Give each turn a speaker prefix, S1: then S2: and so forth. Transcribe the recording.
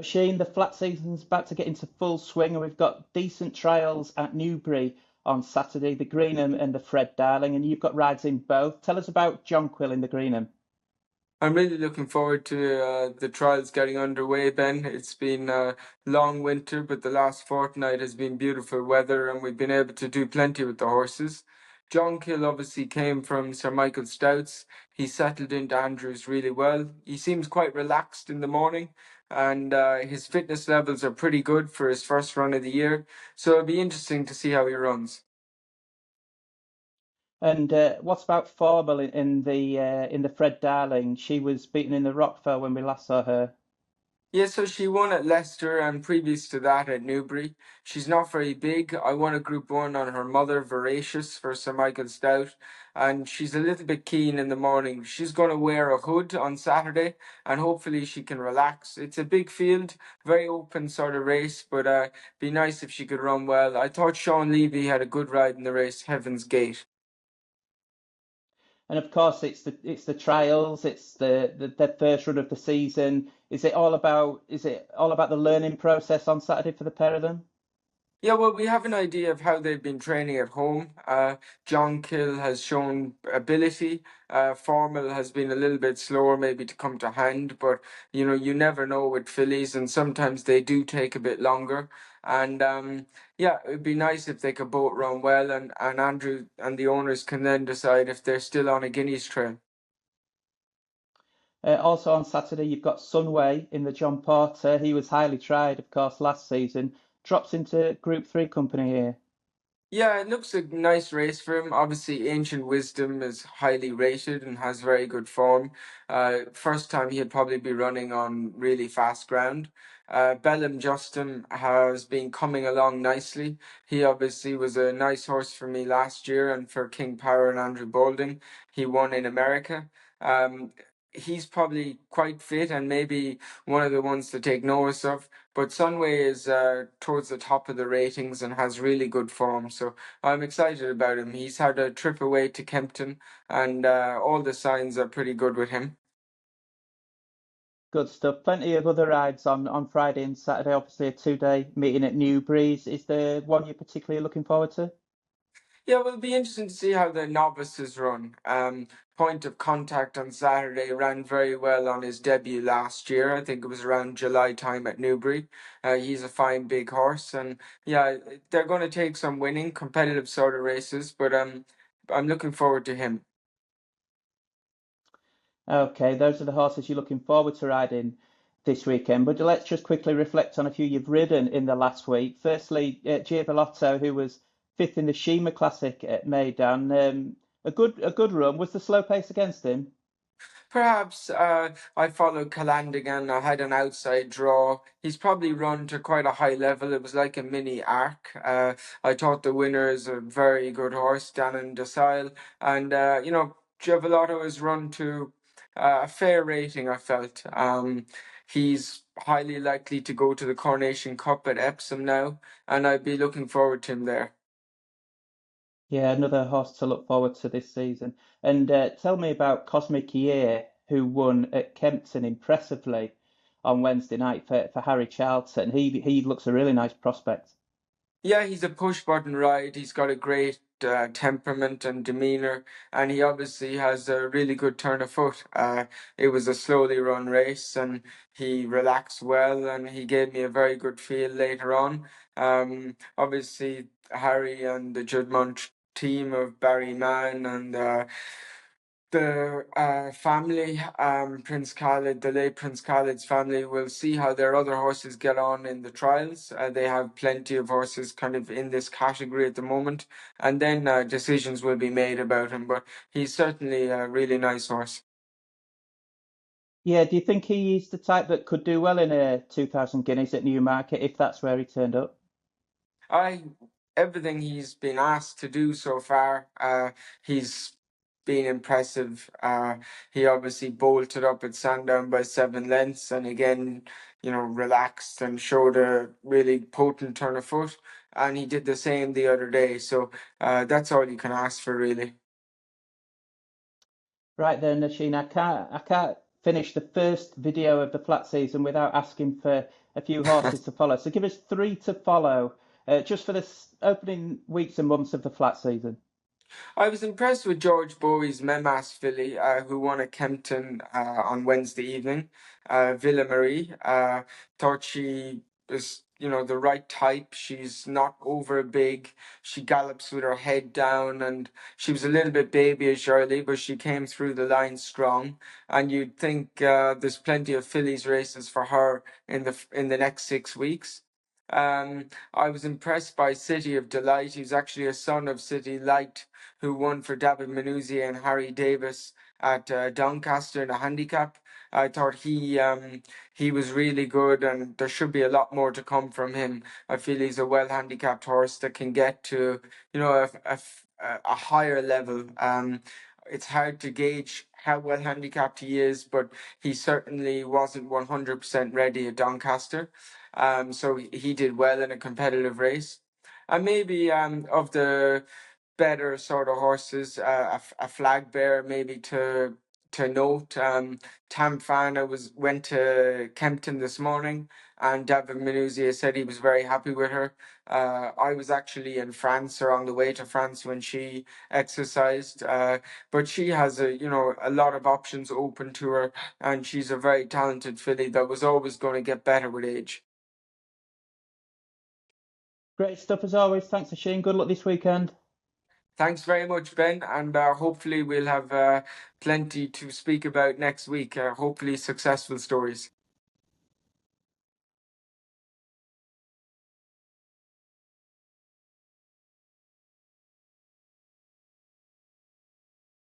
S1: Shane, the flat season's about to get into full swing, and we've got decent trials at Newbury on Saturday, the Greenham and the Fred Darling, and you've got rides in both. Tell us about Jonquil in the Greenham.
S2: I'm really looking forward to the trials getting underway, Ben. It's been a long winter, but the last fortnight has been beautiful weather, and we've been able to do plenty with the horses. John Kill obviously came from Sir Michael Stout's. He settled into Andrews really well. He seems quite relaxed in the morning, and his fitness levels are pretty good for his first run of the year. So it'll be interesting to see how he runs.
S1: And what about Formal in the Fred Darling? She was beaten in the Rockfell when we last saw her.
S2: Yeah, so she won at Leicester and previous to that at Newbury. She's not very big. I won a Group 1 on her mother, Voracious, for Sir Michael Stout. And she's a little bit keen in the morning. She's going to wear a hood on Saturday and hopefully she can relax. It's a big field, very open sort of race, but be nice if she could run well. I thought Sean Levy had a good ride in the race, Heaven's Gate.
S1: And of course, it's the trials, it's the first run of the season. Is it all about the learning process on Saturday for the pair of them?
S2: Yeah, well, we have an idea of how they've been training at home. John Kill has shown ability. Formal has been a little bit slower, maybe to come to hand, but you never know with fillies, and sometimes they do take a bit longer. And yeah, it'd be nice if they could both run well, and Andrew and the owners can then decide if they're still on a Guineas trail.
S1: Also on Saturday, you've got Sunway in the John Porter. He was highly tried, of course, last season. Drops into Group 3 company here.
S2: Yeah, it looks a nice race for him. Obviously, Ancient Wisdom is highly rated and has very good form. First time he'll probably be running on really fast ground. Bellum Justin has been coming along nicely. He obviously was a nice horse for me last year and for King Power and Andrew Balding. He won in America. Um, he's probably quite fit and maybe one of the ones to take notice of. But Sunway is towards the top of the ratings and has really good form. So I'm excited about him. He's had a trip away to Kempton, and all the signs are pretty good with him.
S1: Good stuff. Plenty of other rides on Friday and Saturday. Obviously, a two-day meeting at Newbury's. Is there one you're particularly looking forward to?
S2: Yeah, well, it'll be interesting to see how the novices run. Point of Contact on Saturday ran very well on his debut last year. I think it was around July time at Newbury. He's a fine big horse, and yeah, they're going to take some winning, competitive sort of races. But I'm looking forward to him.
S1: Okay, those are the horses you're looking forward to riding this weekend. But let's just quickly reflect on a few you've ridden in the last week. Firstly, Giavellotto, who was fifth in the Shima Classic at Maidan. A good run. Was the slow pace against him?
S2: Perhaps I followed Calandigan. I had an outside draw. He's probably run to quite a high level. It was like a mini arc. I thought the winner is a very good horse, Danon Docile. And, Giavellotto has run to a fair rating, I felt. He's highly likely to go to the Coronation Cup at Epsom now, and I'd be looking forward to him there.
S1: Yeah, another horse to look forward to this season. And tell me about Cosmic Year, who won at Kempton impressively on Wednesday night for Harry Charlton. He looks a really nice prospect.
S2: Yeah, he's a push button ride. He's got a great temperament and demeanor, and he obviously has a really good turn of foot. It was a slowly run race, and he relaxed well, and he gave me a very good feel later on. Obviously, Harry and the Judmont team of Barry Mann and the family, Prince Khalid, the late Prince Khalid's family, will see how their other horses get on in the trials. They have plenty of horses kind of in this category at the moment, and then decisions will be made about him. But he's certainly a really nice horse.
S1: Yeah, do you think he's the type that could do well in a 2000 guineas at Newmarket if that's where he turned up?
S2: I Everything he's been asked to do so far, he's been impressive. He obviously bolted up at Sandown by 7 lengths, and again, relaxed and showed a really potent turn of foot. And he did the same the other day. So that's all you can ask for, really.
S1: Right then, Nasheen, I can't finish the first video of the flat season without asking for a few horses to follow. So give us three to follow just for the opening weeks and months of the flat season.
S2: I was impressed with George Bowie's Memas filly, who won at Kempton on Wednesday evening. Villa Marie, thought she was, the right type. She's not over big. She gallops with her head down, and she was a little bit babyish early, but she came through the line strong. And you'd think there's plenty of fillies races for her in the next 6 weeks. I was impressed by City of Delight. He's actually a son of City Light, who won for David Manuzzi and Harry Davis at Doncaster in a handicap. I thought he was really good, and there should be a lot more to come from him. I feel he's a well handicapped horse that can get to a higher level. It's hard to gauge how well handicapped he is, but he certainly wasn't 100% ready at Doncaster. So he did well in a competitive race. And maybe of the better sort of horses, a flag bearer maybe to note. Tamfana went to Kempton this morning, and David Manuzia said he was very happy with her. I was actually in France or on the way to France when she exercised, but she has a lot of options open to her, and she's a very talented filly that was always going to get better with age.
S1: Great stuff as always. Thanks, Shane. Good luck this weekend.
S2: Thanks very much, Ben, and hopefully we'll have plenty to speak about next week. Hopefully successful stories.